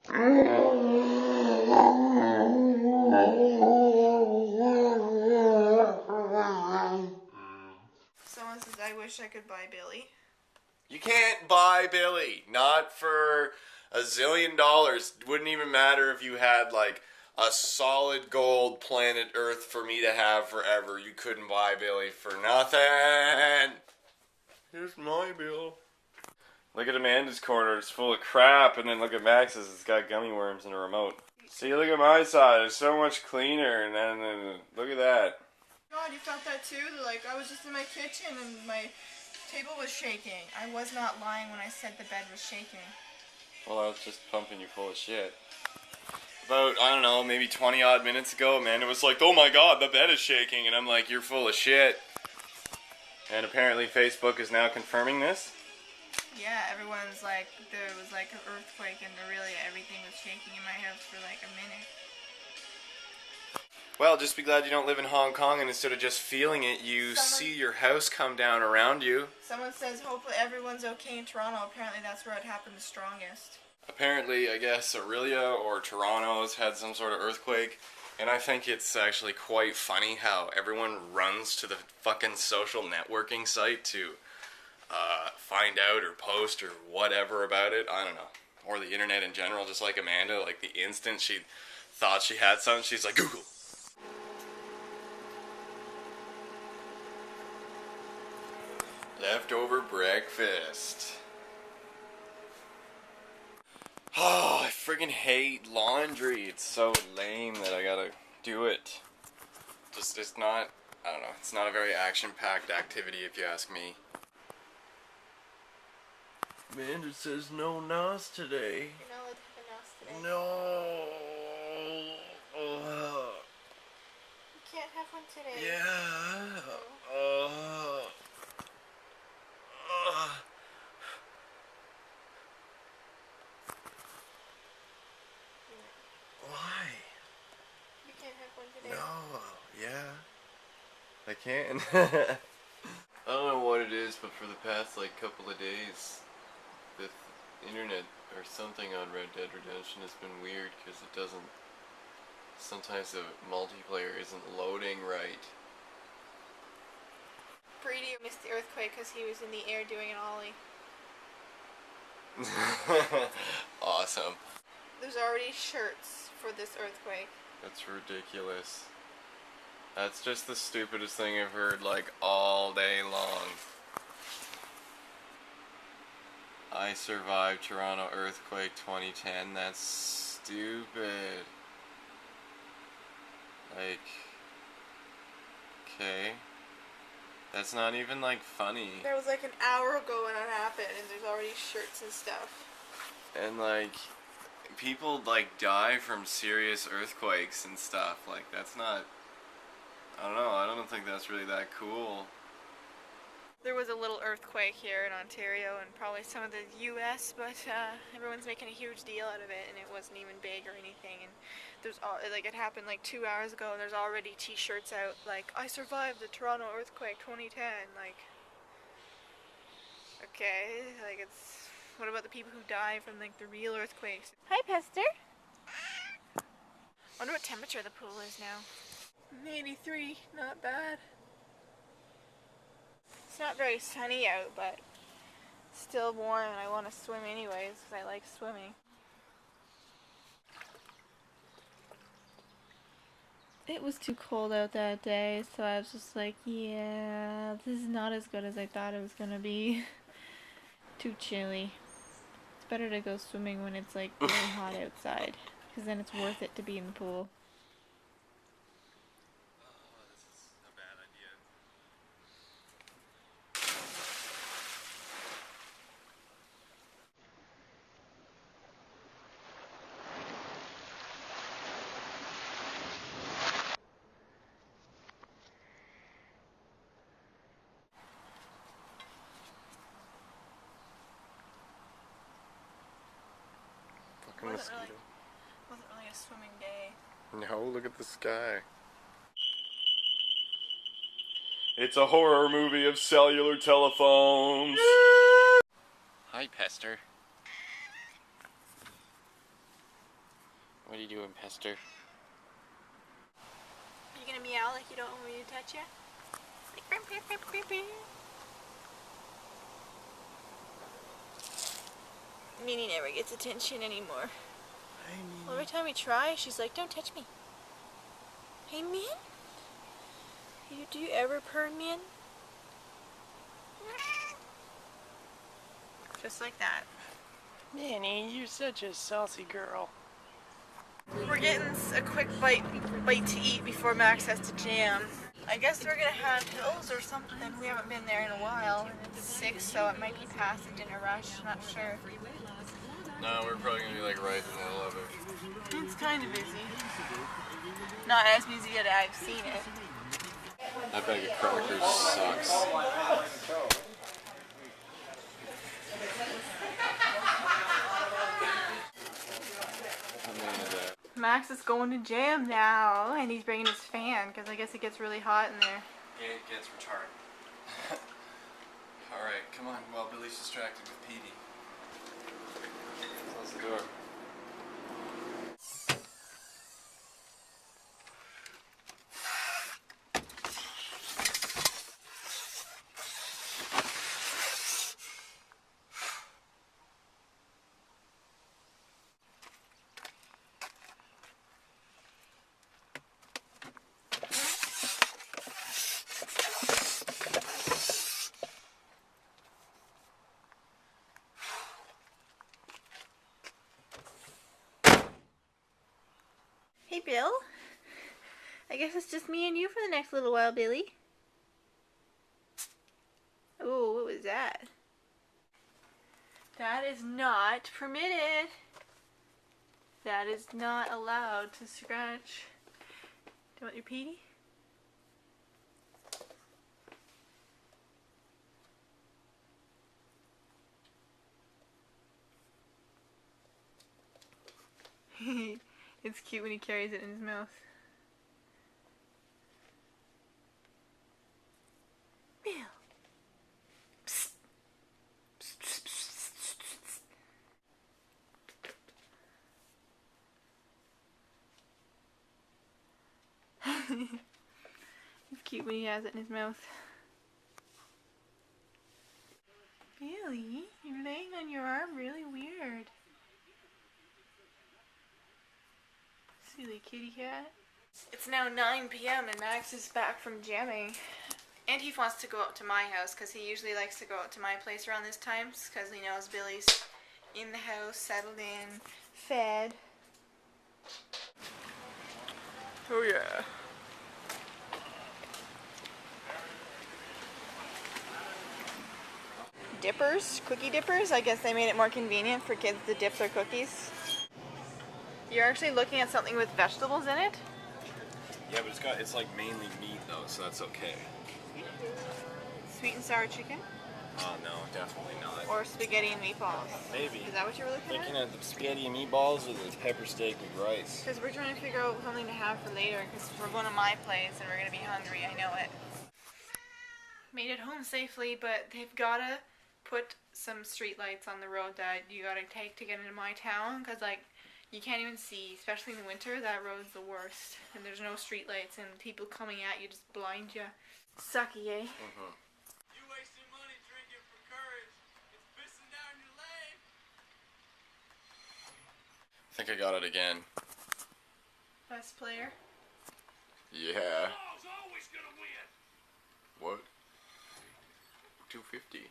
Someone says, I wish I could buy Billy. You can't buy Billy. Not for a zillion dollars. Wouldn't even matter if you had like a solid gold planet Earth for me to have forever. You couldn't buy Billy for nothing. Here's my bill. Look at Amanda's corner. It's full of crap. And then look at Max's. It's got gummy worms and a remote. See, look at my side. It's so much cleaner. And then look at that. God, you felt that too? Like, I was just in my kitchen and my table was shaking. I was not lying when I said the bed was shaking. Well, I was just pumping you full of shit. About, I don't know, maybe 20 odd minutes ago, Amanda was like, oh my god, the bed is shaking. And I'm like, you're full of shit. And apparently Facebook is now confirming this. Yeah, everyone's like, there was like an earthquake and really everything was shaking in my house for like a minute. Well, just be glad you don't live in Hong Kong, and instead of just feeling it, you see your house come down around you. Someone says hopefully everyone's okay in Toronto. Apparently that's where it happened the strongest. Apparently, I guess Aurelia or Toronto has had some sort of earthquake, and I think it's actually quite funny how everyone runs to the fucking social networking site to find out or post or whatever about it. I don't know. Or the internet in general, just like Amanda, like the instant she thought she had something, she's like, Google. Leftover breakfast. Oh, I friggin' hate laundry. It's so lame that I gotta do it. Just, it's not, I don't know, it's not a very action-packed activity if you ask me. Amanda says no NOS today. You're not allowed to have a NOS today. No. You can't have one today. Yeah. Why? You can't have one today. No. Yeah. I can. I don't know what it is, but for the past like couple of days, the internet or something on Red Dead Redemption has been weird because it doesn't. Sometimes the multiplayer isn't loading right. Brady missed the earthquake because he was in the air doing an ollie. Awesome. There's already shirts for this earthquake. That's ridiculous. That's just the stupidest thing I've heard like all day long. I survived Toronto earthquake 2010. That's stupid. Like, okay. That's not even like funny. There was like an hour ago when it happened and there's already shirts and stuff. And like, people like die from serious earthquakes and stuff. Like, that's not, I don't know, I don't think that's really that cool. There was a little earthquake here in Ontario and probably some of the US, but everyone's making a huge deal out of it and it wasn't even big or anything. And there's like it happened like 2 hours ago and there's already t-shirts out like, I survived the Toronto earthquake 2010. Like, okay, like it's, what about the people who die from like the real earthquakes? Hi, Pester. Wonder what temperature the pool is now. 83, not bad. It's not very sunny out, but still warm and I want to swim anyways because I like swimming. It was too cold out that day, so I was just like, yeah, this is not as good as I thought it was going to be. Too chilly. It's better to go swimming when it's like really hot outside, because then it's worth it to be in the pool. Mosquito. Wasn't really a swimming day. No, look at the sky. It's a horror movie of cellular telephones. Hi, Pester. What are you doing, Pester? Are you gonna meow like you don't want me to touch you? Like, beep, beep, beep, beep, beep. Minnie never gets attention anymore. Well, every time we try, she's like, don't touch me. Hey, Min? Do you ever purr, Min? Just like that. Minnie, you're such a saucy girl. We're getting a quick bite to eat before Max has to jam. I guess we're gonna have Hills or something. We haven't been there in a while, and it's 6, so it might be past the dinner rush. Not sure. No, we're probably gonna be like right in the middle of it. It's kind of busy. Not as busy as I've seen it. That bag of crackers sucks. Max is going to jam now, and he's bringing his fan because I guess it gets really hot in there. Yeah, it gets retarded. Alright, come on, while Billy's distracted with Petey. Close the door. Hey, Bill. I guess it's just me and you for the next little while, Billy. Oh, what was that? That is not permitted. That is not allowed to scratch. Do you want your Petey? It's cute when he carries it in his mouth. Bill. Psst. Psst, psst, psst, psst, psst. It's cute when he has it in his mouth. Billy, you're laying on your arm really weird. Silly kitty cat. It's now 9 p.m. and Max is back from jamming. And he wants to go up to my house because he usually likes to go up to my place around this time because he knows Billy's in the house, settled in, fed. Oh yeah. Dippers, cookie dippers. I guess they made it more convenient for kids to dip their cookies. You're actually looking at something with vegetables in it? Yeah, but it's like mainly meat though, so that's okay. Sweet and sour chicken? Oh no, definitely not. Or spaghetti and meatballs? Maybe. Is that what you were looking Looking at? at the spaghetti and meatballs or the pepper steak with rice. Because we're trying to figure out something to have for later because we're going to my place and we're going to be hungry, I know it. Made it home safely, but they've got to put some street lights on the road that you got to take to get into my town because like you can't even see, especially in the winter. That road's the worst, and there's no street lights, and people coming at you just blind you. Sucky, eh? You wasting money drinking for courage. It's pissing down your leg. I think I got it again. Best player? Yeah. Ball's always gonna win. What? 250.